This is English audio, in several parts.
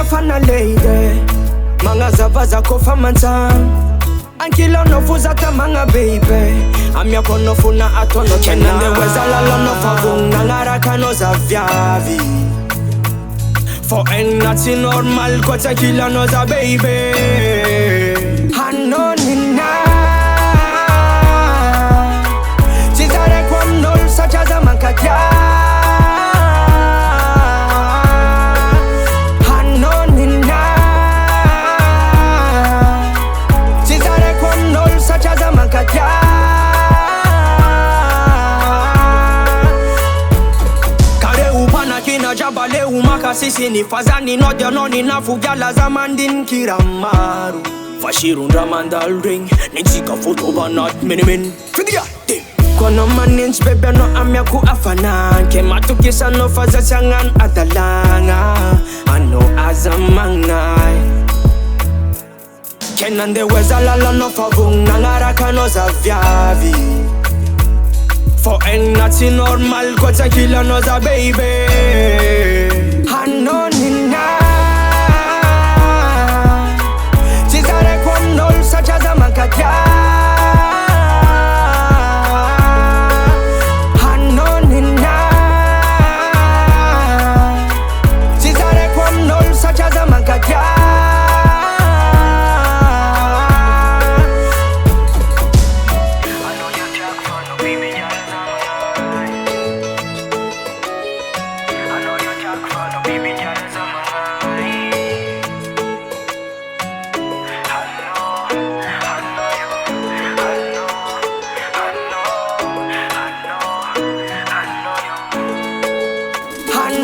fana lady Manga zavaza kofa mantan Ankila no fuzata manga baby Amya kono funa atono Kenande wezala lono favung Nangara kano za viavi For en nati normal Kota kila no za baby Hano nina Chizare kwa nol Sacha za mankatya Jabale umaka sisi ni fazani no dia no ni nafugyala zamandin kiramaru Fashiru ndramandal ring Nitsika photo banat minimin Fidia Kono manins bebe no amya ku afanan Kema tukisa no faza changan adalanga Ano azamangai Kenande wezala no favung Nangaraka no za viavi For en nati normal Kota kila no za baby Hano nina Chizare kwa nol Sacha za mankatya Hano nina Chizare kwa nol Sacha za mankatya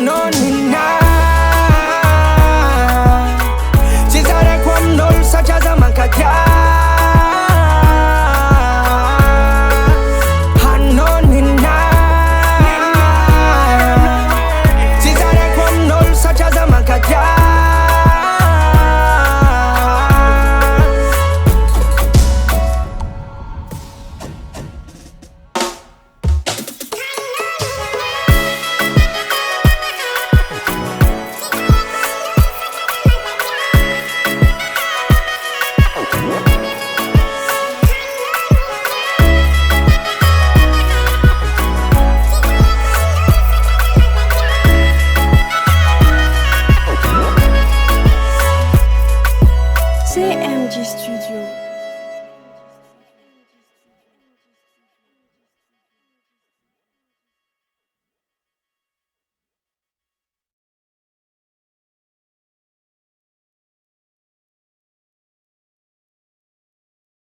No nina Chizare kwa nol Sacha za mankatya Hano nina Chizare kwa nol Sacha za mankatya CMG Studio.